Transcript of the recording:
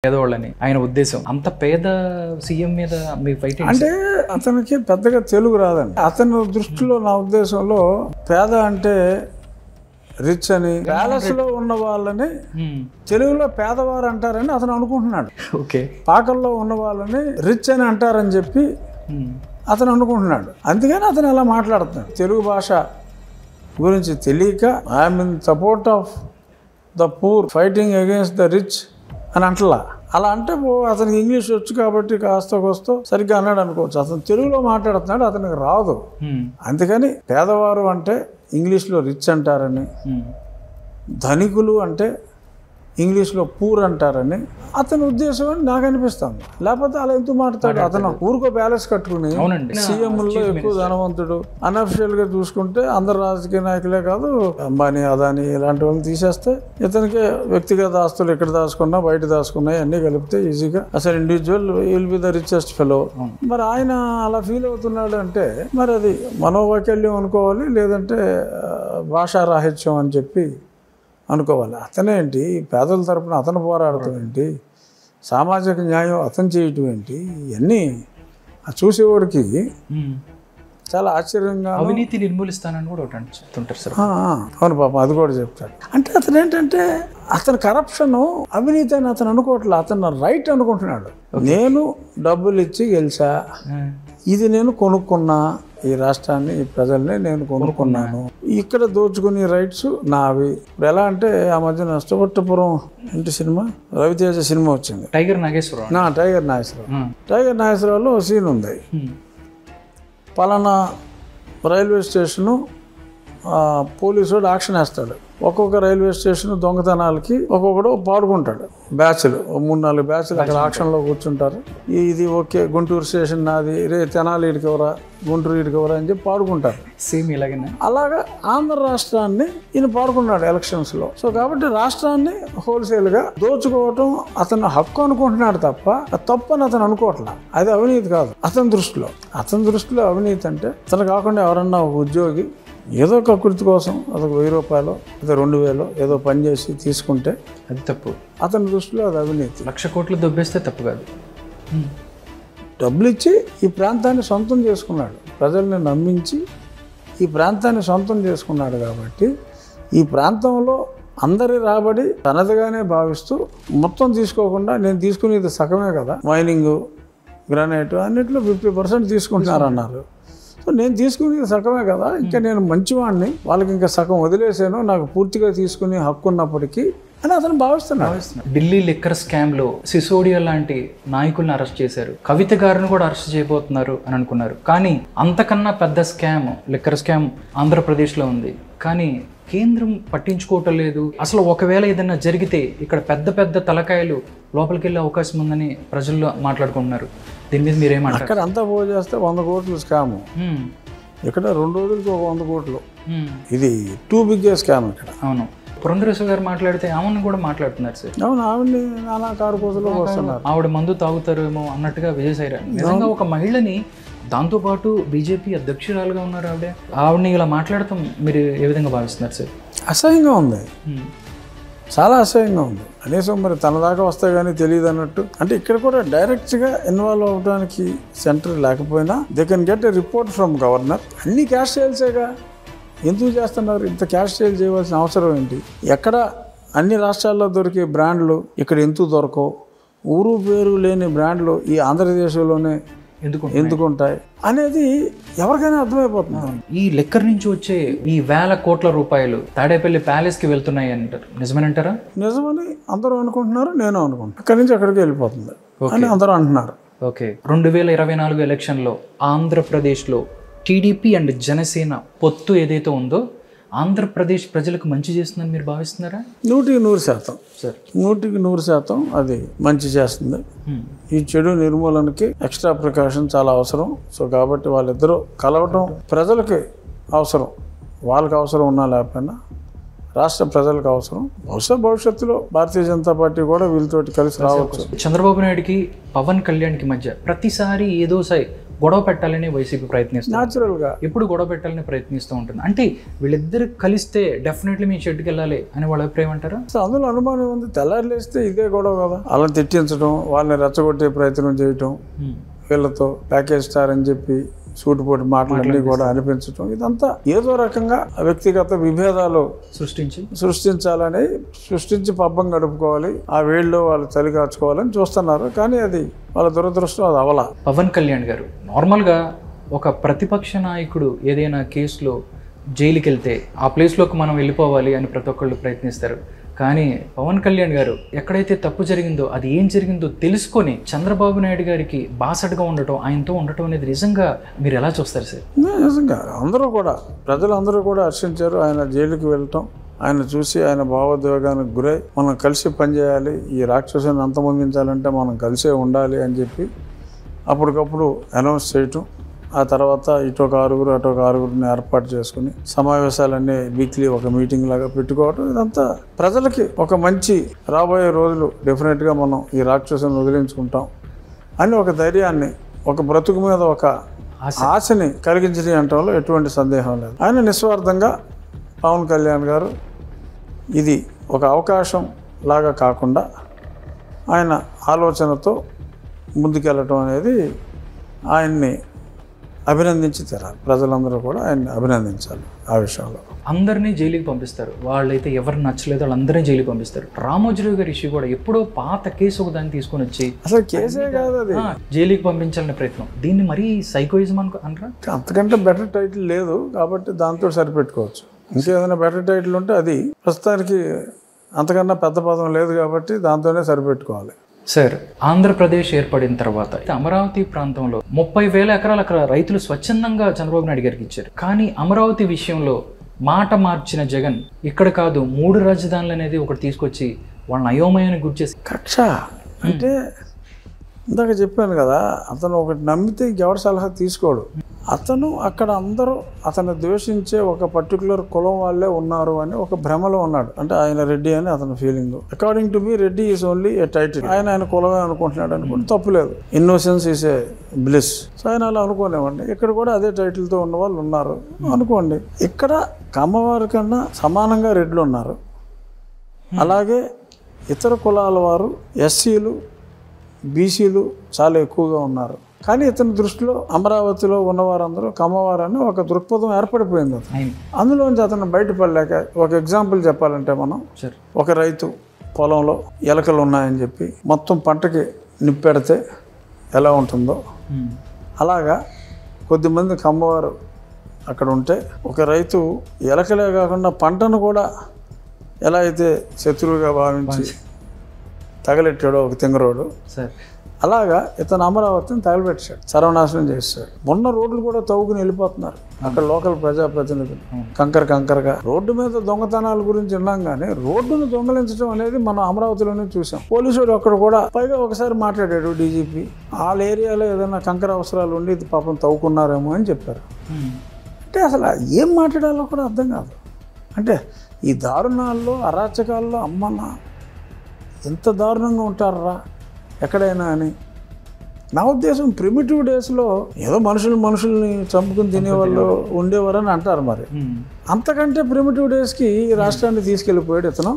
పేదవాళ్ళని ఆయన ఉద్దేశం. అంత పేద సీఎం మీద మీ ఫైట్ అంటే అతనికి పెద్దగా తెలుగు రాదండి. అతని దృష్టిలో నా ఉద్దేశంలో పేద అంటే రిచ్ అని, ప్యాలెస్ లో ఉన్న వాళ్ళని తెలుగులో పేదవారు అంటారని అతను అనుకుంటున్నాడు. ఓకే, పాకల్లో ఉన్న వాళ్ళని రిచ్ అని అంటారని చెప్పి అతను అనుకుంటున్నాడు. అందుకని అతను అలా మాట్లాడుతున్నాడు. తెలుగు భాష గురించి తెలియక I'm in support of the poor fighting against the rich అని అంటలా. అలా అంటే అతనికి ఇంగ్లీష్ వచ్చు కాబట్టి కాస్త సరిగ్గా అన్నాడు అనుకోవచ్చు. అతను తెలుగులో మాట్లాడుతున్నాడు, అతనికి రాదు. అందుకని పేదవారు అంటే ఇంగ్లీష్లో రిచ్ అంటారని, ధనికులు అంటే ఇంగ్లీష్లో పూర్ అంటారని అతని ఉద్దేశం అని నాకు అనిపిస్తుంది. లేకపోతే అలా ఎందుకు మాట్లాడు? అతను ఊరికో ప్యాలెస్ కట్టుకుని సీఎంలో ఎక్కువ ధనవంతుడు. అన్అఫిషియల్ గా చూసుకుంటే అందరు రాజకీయ నాయకులే కాదు, అంబానీ, అదానీ ఇలాంటి వాళ్ళని తీసేస్తే ఇతనికి వ్యక్తిగత ఆస్తులు ఎక్కడ దాచుకున్నా బయట దాచుకున్నాయి అన్నీ కలిపితే ఈజీగా అసలు individual will be the richest fellow. మరి ఆయన అలా ఫీల్ అవుతున్నాడు అంటే మరి అది మనోవైకల్యం అనుకోవాలి, లేదంటే భాషా రాహిత్యం అని చెప్పి అనుకోవాలి. అతనేంటి పేదల తరపున అతను పోరాడటం ఏంటి, సామాజిక న్యాయం అతను చేయటం ఏంటి, ఇవన్నీ చూసేవాడికి చాలా ఆశ్చర్యంగా. అవినీతి నిర్మూలిస్తానని కూడా ఒకటి చెప్తుంటారు సార్. అవును పాపం, అది కూడా చెప్తాడు. అంటే అతను ఏంటంటే అతను కరప్షన్ అవినీతి అని అతను అనుకోవట్లే, అతను రైట్ అనుకుంటున్నాడు. నేను డబ్బులు ఇచ్చి గెలిచా, ఇది నేను కొనుక్కున్నా, ఈ రాష్ట్రాన్ని ఈ ప్రజల్ని నేను కొనుక్కున్నాను, ఇక్కడ దోచుకునే రైట్స్ నావి. ఇప్పుడు ఎలా అంటే ఆ మధ్య నష్టపట్టపురం ఇంటి సినిమా, రవితేజ సినిమా వచ్చింది, టైగర్ నాగేశ్వరరావు. టైగర్ నాగేశ్వరరావులో సీన్ ఉంది. పలానా రైల్వే స్టేషను పోలీసు వాడు యాక్షన్ వేస్తాడు. ఒక్కొక్క రైల్వే స్టేషన్ దొంగతనాలకి ఒక్కొక్కడు పాడుకుంటాడు. బ్యాచ్లు 3-4 బ్యాచ్లు అక్కడ ఆక్షన్లో కూర్చుంటారు. ఇది ఓకే, గుంటూరు స్టేషన్ నాది, రే తెనాలి ఇడికెవరా, గుంటూరు ఇడికెవరా అని చెప్పి పాడుకుంటారు. సేమ్ ఇలాగే అలాగా ఆంధ్ర రాష్ట్రాన్ని ఈయన పాడుకున్నాడు ఎలక్షన్స్లో. సో కాబట్టి రాష్ట్రాన్ని హోల్సేల్గా దోచుకోవటం అతను హక్కు అనుకుంటున్నాడు తప్ప తప్పు అని అతను అనుకోవట్లా. అది అవినీతి కాదు అతని దృష్టిలో. అతని అవినీతి అంటే అతను కాకుండా ఎవరన్నా ఒక ఉద్యోగి ఏదో కకృతి కోసం అదొక 1000 రూపాయలు లేదా 2000 ఏదో పని చేసి తీసుకుంటే అది తప్పు. అతని దృష్టిలో అది అవినీతి. 1,00,000 కోట్లు దొబ్బేస్తే తప్పు కాదు. డబ్బులు ఇచ్చి ఈ ప్రాంతాన్ని సొంతం చేసుకున్నాడు, ప్రజల్ని నమ్మించి ఈ ప్రాంతాన్ని సొంతం చేసుకున్నాడు. కాబట్టి ఈ ప్రాంతంలో అందరి రాబడి తనదిగానే భావిస్తూ మొత్తం తీసుకోకుండా, నేను తీసుకునేది సగమే కదా, మైనింగ్, గ్రానైట్ అన్నింటిలో 50% తీసుకుంటున్నారు అన్నారు. సో నేను తీసుకునేది సగమే కదా, ఇంకా నేను మంచివాడిని, వాళ్ళకి ఇంకా సగం వదిలేసాను, నాకు పూర్తిగా తీసుకునే హక్కు ఉన్నప్పటికీ అని అతను భావిస్తున్నాడు. ఢిల్లీ లిక్కర్ స్కామ్ లో సిసోడియా లాంటి నాయకుల్ని అరెస్ట్ చేశారు, కవిత గారిని కూడా అరెస్ట్ చేయబోతున్నారు అని అనుకున్నారు. కానీ అంతకన్నా పెద్ద స్కామ్, లిక్కర్ స్కామ్ ఆంధ్రప్రదేశ్లో ఉంది. కానీ కేంద్రం పట్టించుకోవటం లేదు. అసలు ఒకవేళ ఏదైనా జరిగితే ఇక్కడ పెద్ద పెద్ద తలకాయలు లోపలికి వెళ్ళే అవకాశం ఉందని ప్రజల్లో మాట్లాడుకుంటున్నారు. దీని మీద మీరేమంటారు? అక్కడ అంతా పోగు చేస్తే 100 కోట్లు స్కాము, ఇక్కడ 2 రోజులకి ఒక 100 కోట్లు. ఇది టూ బిగ్గెస్ట్ స్కామ్ ఇక్కడ. అవును, పురంధరేశ్వరి గారు మాట్లాడితే ఆమెను కూడా మాట్లాడుతున్నారు సార్. అవును, ఆవిడని నానా కారు కోసలో వస్తున్నారు. ఆవిడ మందు తాగుతారేమో అన్నట్టుగా విజయసాయి నిజంగా ఒక మహిళని, దాంతోపాటు బీజేపీ అధ్యక్షురాలుగా ఉన్నారు ఆవిడని ఇలా మాట్లాడతాం మీరు ఏ విధంగా భావిస్తున్నారు సార్? అసహ్యంగా ఉంది, చాలా అసహ్యంగా ఉంది. కనీసం మరి తన దాకా వస్తే కానీ తెలియదు అన్నట్టు. అంటే ఇక్కడ కూడా డైరెక్ట్గా ఇన్వాల్వ్ అవ్వడానికి సెంటర్ లేకపోయినా they can get a report from governor. అన్ని క్యాష్ సేల్సేగా, ఎందుకు చేస్తున్నారు? ఇంత క్యాష్ సేల్ చేయవలసిన అవసరం ఏంటి? ఎక్కడ అన్ని రాష్ట్రాల్లో దొరికే బ్రాండ్లు ఇక్కడ ఎందుకు దొరకవు? ఊరు పేరు లేని బ్రాండ్లు ఈ ఆంధ్రప్రదేశ్లోనే ఎందుకు ఉంటాయి అనేది ఎవరికైనా అర్థమైపోతుంది. ఈ లెక్కర్ నుంచి వచ్చే ఈ 1000 కోట్ల రూపాయలు తాడేపల్లి ప్యాలెస్కి వెళ్తున్నాయి అంటారు, నిజమేనంటారా? నిజమని అందరూ అనుకుంటున్నారు, నేను అనుకుంటున్నాను. అక్కడి నుంచి అక్కడికి వెళ్ళిపోతుంది అని అందరూ అంటున్నారు. ఓకే, 2024 ఎలక్షన్లో ఆంధ్రప్రదేశ్లో టీడీపీ అండ్ జనసేన పొత్తు ఏదైతే ఉందో ఆంధ్రప్రదేశ్ ప్రజలకు మంచి చేస్తుందని మీరు భావిస్తున్నారా? 100% సార్, 100% అది మంచి చేస్తుంది. ఈ చెడు నిర్మూలనకి ఎక్స్ట్రా ప్రికాషన్ చాలా అవసరం. సో కాబట్టి వాళ్ళిద్దరూ కలవటం ప్రజలకి అవసరం, వాళ్ళకి అవసరం ఉన్నా లేకపోయినా రాష్ట్ర ప్రజలకు అవసరం. బహుశా భవిష్యత్తులో భారతీయ జనతా పార్టీ కూడా వీళ్ళతోటి కలిసి రావచ్చు. చంద్రబాబు నాయుడుకి పవన్ కళ్యాణ్కి మధ్య ప్రతిసారి ఏదో గొడవ పెట్టాలని వైసీపీ ప్రయత్నిస్తుంది, న్యాచురల్గా ఎప్పుడు గొడవ పెట్టాలని ప్రయత్నిస్తూ ఉంటుంది. అంటే వీళ్ళిద్దరు కలిస్తే డెఫినెట్లీ మీ షెడ్కి వెళ్ళాలి అని వాళ్ళ అభిప్రాయం అంటారా? అందులో అనుమానం ఉంది. తెల్లారులేస్తే ఇదే గొడవ కదా, అలా తిట్టించడం, వాళ్ళని రెచ్చగొట్టే ప్రయత్నం చేయటం, వీళ్ళతో ప్యాకేజ్ స్టార్ అని చెప్పి సూటిపోటి మాటలన్నీ కూడా అనిపించడం, ఇదంతా ఏదో రకంగా వ్యక్తిగత విభేదాలు సృష్టించాలని సృష్టించి పబ్బం గడుపుకోవాలి, ఆ వేళ్ళు వాళ్ళు చలి కాచుకోవాలని చూస్తున్నారు. కానీ అది వాళ్ళ దురదృష్టం, అది అవలా. పవన్ కళ్యాణ్ గారు నార్మల్గా ఒక ప్రతిపక్ష నాయకుడు ఏదైనా కేసులో జైలుకి వెళ్తే ఆ ప్లేస్లోకి మనం వెళ్ళిపోవాలి అని ప్రతి ఒక్కళ్ళు ప్రయత్నిస్తారు. కానీ పవన్ కళ్యాణ్ గారు ఎక్కడైతే తప్పు జరిగిందో అది ఏం జరిగిందో తెలుసుకొని చంద్రబాబు నాయుడు గారికి బాసటగా ఉండటం, ఆయనతో ఉండటం అనేది నిజంగా మీరు ఎలా చూస్తారు సార్? నిజంగా అందరూ కూడా, ప్రజలందరూ కూడా హర్షించారు ఆయన జైలుకి వెళ్ళటం. ఆయన చూసి ఆయన భావోద్వేగానికి గురై మనం కలిసి పనిచేయాలి, ఈ రాక్షసుని అంతమొందించాలంటే మనం కలిసే ఉండాలి అని చెప్పి అప్పటికప్పుడు అనౌన్స్ చేయటం. ఆ తర్వాత ఇటొక ఆరుగురు అటొక ఆరుగురిని ఏర్పాటు చేసుకుని సమావేశాలన్నీ వీక్లీ ఒక మీటింగ్ లాగా పెట్టుకోవడం, ఇదంతా ప్రజలకి ఒక మంచి రాబోయే రోజులు డెఫినెట్గా మనం ఈ రాక్షసుని వదిలించుకుంటాం అని ఒక ధైర్యాన్ని, ఒక బ్రతుకు మీద ఒక ఆశని కలిగించడం అనటంలో ఎటువంటి సందేహం లేదు. ఆయన నిస్వార్థంగా పవన్ కళ్యాణ్ గారు ఇది ఒక అవకాశం లాగా కాకుండా ఆయన ఆలోచనతో ముందుకెళ్ళటం అనేది ఆయన్ని అభినందించి తీరాలి. ప్రజలందరూ కూడా ఆయన్ని అభినందించాలి. ఆ విషయంలో అందరినీ జైలుకి పంపిస్తారు, వాళ్ళైతే ఎవరు నచ్చలేదు వాళ్ళందరినీ జైలుకి పంపిస్తారు. రామోజీరావు గారి ఇష్యూ కూడా ఎప్పుడో పాత కేసు ఒక దాన్ని తీసుకొని వచ్చి అసలు కేసే కాదు అది, జైలుకి పంపించాలనే ప్రయత్నం, దీన్ని మరీ సైకోయిజం అంటారా? అంతకంటే బెటర్ టైటిల్ లేదు కాబట్టి దాంతో సరిపెట్టుకోవచ్చు. ఇంకేదైనా బెటర్ టైటిల్ ఉంటే అది, ప్రస్తుతానికి అంతకన్నా పెద్ద పదం లేదు కాబట్టి దాంతోనే సరిపెట్టుకోవాలి. సార్, ఆంధ్రప్రదేశ్ ఏర్పడిన తర్వాత అమరావతి ప్రాంతంలో 30,000 ఎకరాలు అక్కడ రైతులు స్వచ్ఛందంగా చంద్రబాబు నాయుడు గారికి ఇచ్చారు. కానీ అమరావతి విషయంలో మాట మార్చిన జగన్ ఇక్కడ కాదు 3 రాజధానులు అనేది ఒకటి తీసుకొచ్చి వాళ్ళని అయోమయానికి గుర్చేసి కక్ష అంటే ఇందాక చెప్పాను కదా, అతను ఒకటి నమ్మితే ఇంకెవరి సలహా తీసుకోడు. అతను అక్కడ అందరూ అతను ద్వేషించే ఒక పర్టికులర్ కులం వాళ్ళే ఉన్నారు అని ఒక భ్రమలో ఉన్నాడు. అంటే ఆయన రెడ్డి అని అతని feeling. According to me Reddy is only A title. ఆయన కులమే అనుకుంటున్నాడు అనుకోండి, తప్పులేదు. Innocence is a bliss. So ఆయన అలా అనుకోనివ్వండి. ఇక్కడ కూడా అదే టైటిల్తో ఉన్న వాళ్ళు ఉన్నారు అనుకోండి. ఇక్కడ కమ్మవారి కన్నా సమానంగా రెడ్లు ఉన్నారు, అలాగే ఇతర కులాల వారు ఎస్సీలు బీసీలు చాలా ఎక్కువగా ఉన్నారు. కానీ ఇతని దృష్టిలో అమరావతిలో ఉన్నవారందరూ కమ్మవారని ఒక దృక్పథం ఏర్పడిపోయింది. అందులోంచి అతను బయటపడలేక, ఒక ఎగ్జాంపుల్ చెప్పాలంటే మనం ఒక రైతు పొలంలో ఎలకలు ఉన్నాయని చెప్పి మొత్తం పంటకి నిప్పెడితే ఎలా ఉంటుందో అలాగా కొద్దిమంది కమ్మవారు అక్కడ ఉంటే ఒక రైతు ఎలకలే కాకుండా పంటను కూడా ఎలా అయితే శత్రువుగా భావించి తగలెట్టాడో ఒక తింగరోడు, అలాగా ఇతను అమరావతిని తగలబెట్టాడు, సర్వనాశనం చేస్తాడు. మొన్న రోడ్లు కూడా తవ్వుకుని వెళ్ళిపోతున్నారు అక్కడ లోకల్ ప్రజాప్రతినిధులు కంకరగా. రోడ్డు మీద దొంగతనాల గురించి విన్నాం కానీ రోడ్డును దొంగలించడం అనేది మనం అమరావతిలోనే చూసాం. పోలీసుడు అక్కడ కూడా పైగా ఒకసారి మాట్లాడాడు డీజీపీ, వాళ్ళ ఏరియాలో ఏదైనా కంకర అవసరాలు ఉండి పాపం తవ్వుకున్నారేమో అని చెప్పారు. అంటే అసలు ఏం మాట్లాడాలో కూడా అర్థం కాదు. అంటే ఈ దారుణాల్లో అరాచకాల్లో అమ్మన్న ఎంత దారుణంగా ఉంటారా ఎక్కడైనా అని నా ఉద్దేశం. ప్రిమిటివ్ డేస్లో ఏదో మనుషుల్ని చంపుకుని తినేవాళ్ళు ఉండేవారని అంటారు. మరి అంతకంటే ప్రిమిటివ్ డేస్కి ఈ రాష్ట్రాన్ని తీసుకెళ్ళిపోయాడు ఇతను.